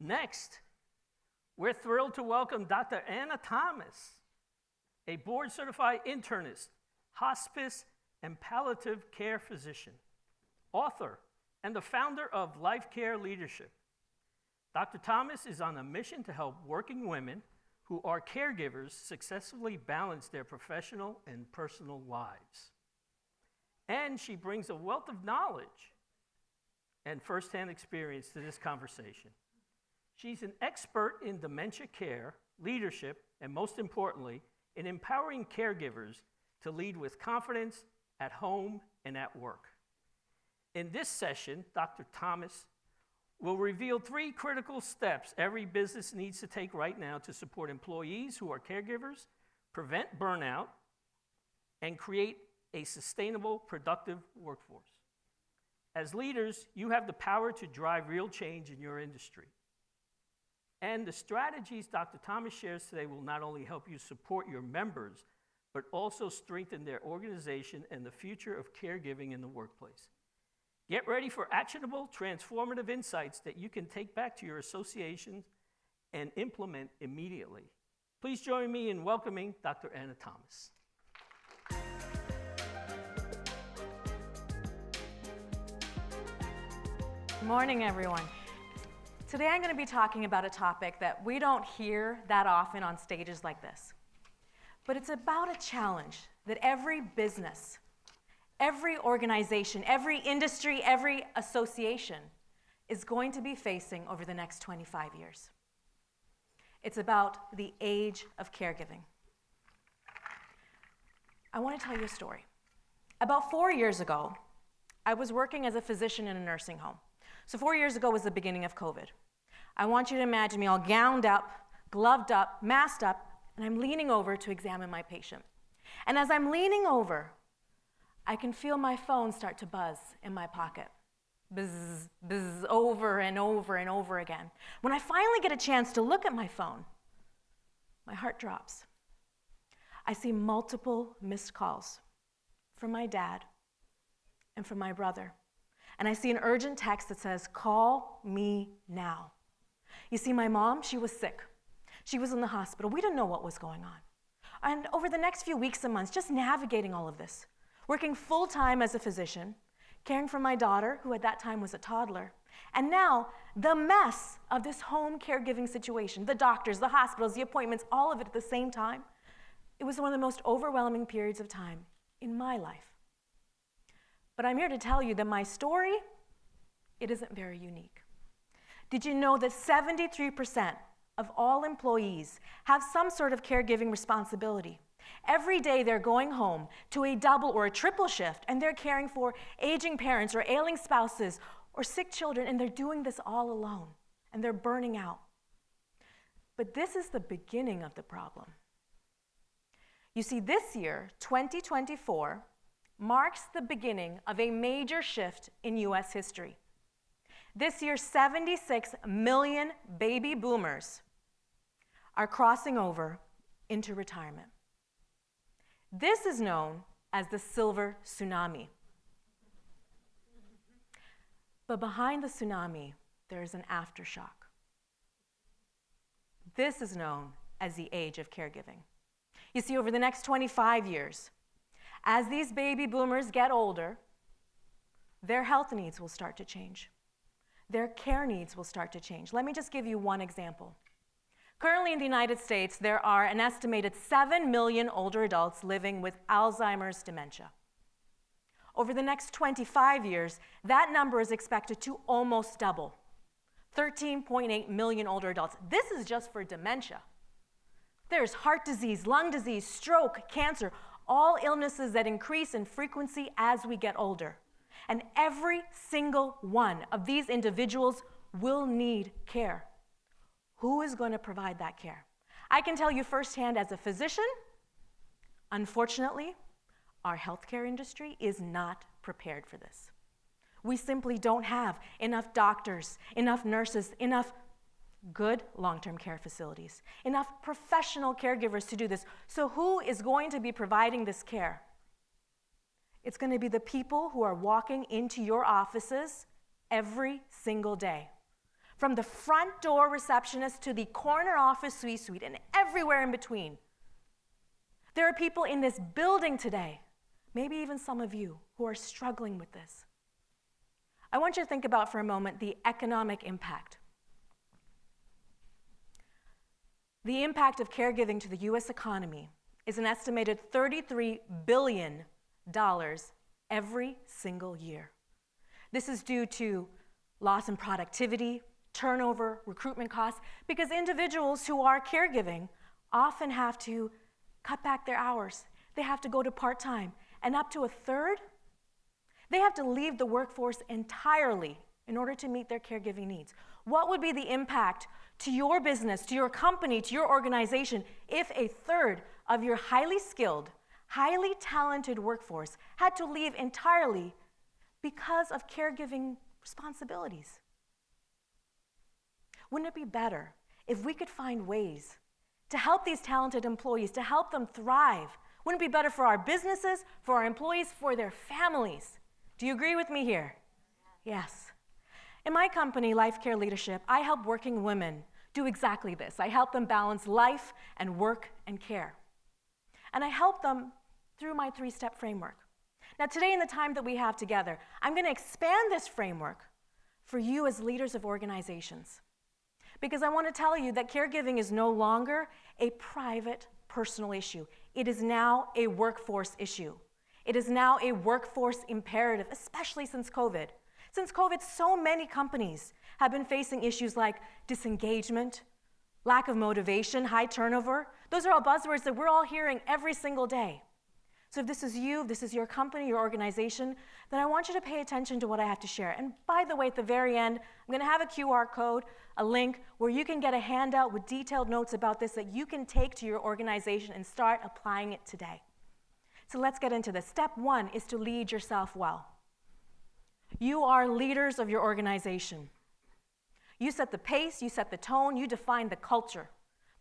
Next, we're thrilled to welcome Dr. DrAnnaThomas, a board-certified internist, hospice, and palliative care physician, author, and the founder of Life Care Leadership. Dr. Thomas is on a mission to help working women who are caregivers successfully balance their professional and personal lives. And she brings a wealth of knowledge and firsthand experience to this conversation. She's an expert in dementia care, leadership, and most importantly, in empowering caregivers to lead with confidence at home and at work. In this session, Dr. Thomas will reveal 3 critical steps every business needs to take right now to support employees who are caregivers, prevent burnout, and create a sustainable, productive workforce. As leaders, you have the power to drive real change in your industry. And the strategies Dr. Thomas shares today will not only help you support your members, but also strengthen their organization and the future of caregiving in the workplace. Get ready for actionable, transformative insights that you can take back to your associations and implement immediately. Please join me in welcoming Dr. DrAnnaThomas. Good morning, everyone. Today I'm going to be talking about a topic that we don't hear that often on stages like this. But it's about a challenge that every business, every organization, every industry, every association is going to be facing over the next 25 years. It's about the age of caregiving. I want to tell you a story. About 4 years ago, I was working as a physician in a nursing home. So 4 years ago was the beginning of COVID. I want you to imagine me all gowned up, gloved up, masked up, and I'm leaning over to examine my patient. And as I'm leaning over, I can feel my phone start to buzz in my pocket. Buzz, buzz, over and over and over again. When I finally get a chance to look at my phone, my heart drops. I see multiple missed calls from my dad and from my brother. And I see an urgent text that says, "Call me now." You see, my mom, she was sick. She was in the hospital. We didn't know what was going on. And over the next few weeks and months, just navigating all of this, working full-time as a physician, caring for my daughter, who at that time was a toddler, and now the mess of this home caregiving situation, the doctors, the hospitals, the appointments, all of it at the same time, it was one of the most overwhelming periods of time in my life. But I'm here to tell you that my story, it isn't very unique. Did you know that 73% of all employees have some sort of caregiving responsibility? Every day they're going home to a double or a triple shift, and they're caring for aging parents or ailing spouses or sick children, and they're doing this all alone, and they're burning out. But this is the beginning of the problem. You see, this year, 2024, marks the beginning of a major shift in U.S. history. This year, 76 million baby boomers are crossing over into retirement. This is known as the silver tsunami. But behind the tsunami, there is an aftershock. This is known as the age of caregiving. You see, over the next 25 years, as these baby boomers get older, their health needs will start to change. Their care needs will start to change. Let me just give you one example. Currently in the United States, there are an estimated 7 million older adults living with Alzheimer's dementia. Over the next 25 years, that number is expected to almost double. 13.8 million older adults. This is just for dementia. There's heart disease, lung disease, stroke, cancer, all illnesses that increase in frequency as we get older. And every single one of these individuals will need care. Who is going to provide that care? I can tell you firsthand as a physician, unfortunately, our healthcare industry is not prepared for this. We simply don't have enough doctors, enough nurses, enough good long-term care facilities, enough professional caregivers to do this. So who is going to be providing this care? It's going to be the people who are walking into your offices every single day, from the front door receptionist to the corner office suite and everywhere in between. There are people in this building today, maybe even some of you, who are struggling with this. I want you to think about for a moment the economic impact. The impact of caregiving to the US economy is an estimated $33 billion every single year. This is due to loss in productivity, turnover, recruitment costs, because individuals who are caregiving often have to cut back their hours. They have to go to part-time, and up to a third, they have to leave the workforce entirely in order to meet their caregiving needs. What would be the impact to your business, to your company, to your organization, if a third of your highly skilled, highly talented workforce had to leave entirely because of caregiving responsibilities? Wouldn't it be better if we could find ways to help these talented employees, to help them thrive? Wouldn't it be better for our businesses, for our employees, for their families? Do you agree with me here? Yes. In my company, Life Care Leadership, I help working women do exactly this. I help them balance life and work and care. And I help them through my 3-step framework. Now today, in the time that we have together, I'm going to expand this framework for you as leaders of organizations. Because I want to tell you that caregiving is no longer a private, personal issue. It is now a workforce issue. It is now a workforce imperative, especially since COVID. Since COVID, so many companies have been facing issues like disengagement, lack of motivation, high turnover. Those are all buzzwords that we're all hearing every single day. So if this is you, if this is your company, your organization, then I want you to pay attention to what I have to share. And by the way, at the very end, I'm going to have a QR code, a link, where you can get a handout with detailed notes about this that you can take to your organization and start applying it today. So let's get into this. Step 1 is to lead yourself well. You are leaders of your organization. You set the pace, you set the tone, you define the culture,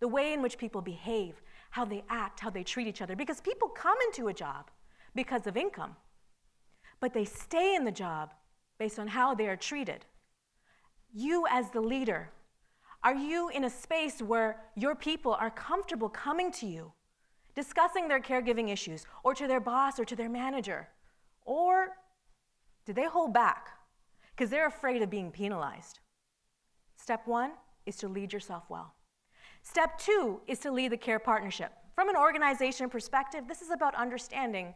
the way in which people behave, how they act, how they treat each other. Because people come into a job because of income, but they stay in the job based on how they are treated. You as the leader, are you in a space where your people are comfortable coming to you, discussing their caregiving issues, or to their boss or to their manager? Or do they hold back because they're afraid of being penalized? Step 1 is to lead yourself well. Step 2 is to lead the care partnership. From an organization perspective, this is about understanding,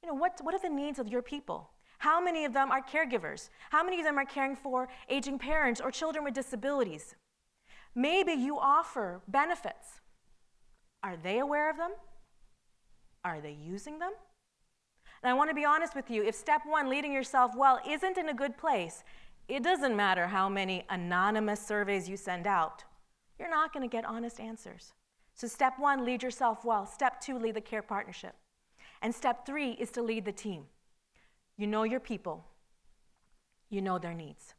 what are the needs of your people? How many of them are caregivers? How many of them are caring for aging parents or children with disabilities? Maybe you offer benefits. Are they aware of them? Are they using them? And I want to be honest with you, if step 1, leading yourself well, isn't in a good place, it doesn't matter how many anonymous surveys you send out. You're not going to get honest answers. So step 1, lead yourself well. Step 2, lead the care partnership. And step 3 is to lead the team. You know your people. You know their needs.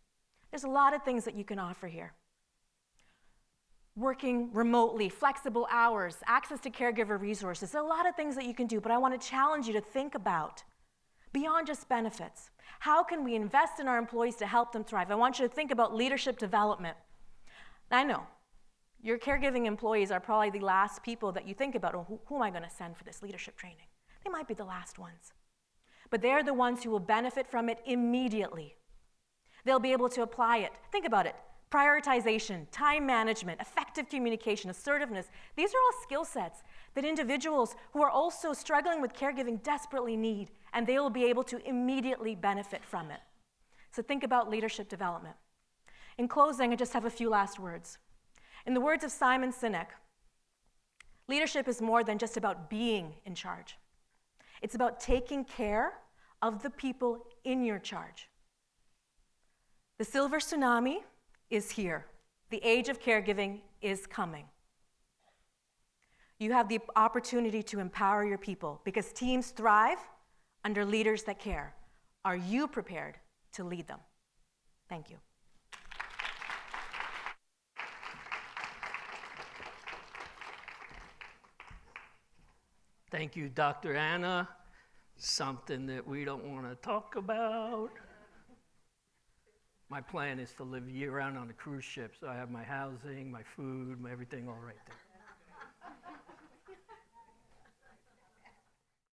There's a lot of things that you can offer here. Working remotely, flexible hours, access to caregiver resources. There are a lot of things that you can do, but I want to challenge you to think about beyond just benefits. How can we invest in our employees to help them thrive? I want you to think about leadership development. I know your caregiving employees are probably the last people that you think about, who am I going to send for this leadership training? They might be the last ones. But they're the ones who will benefit from it immediately. They'll be able to apply it. Think about it. Prioritization, time management, effective communication, assertiveness. These are all skill sets that individuals who are also struggling with caregiving desperately need, and they will be able to immediately benefit from it. So think about leadership development. In closing, I just have a few last words. In the words of Simon Sinek, leadership is more than just about being in charge. It's about taking care of the people in your charge. The silver tsunami is here. The age of caregiving is coming. You have the opportunity to empower your people because teams thrive under leaders that care. Are you prepared to lead them? Thank you. Thank you, Dr. Anna. Something that we don't want to talk about. My plan is to live year-round on a cruise ship, so I have my housing, my food, my everything all right there.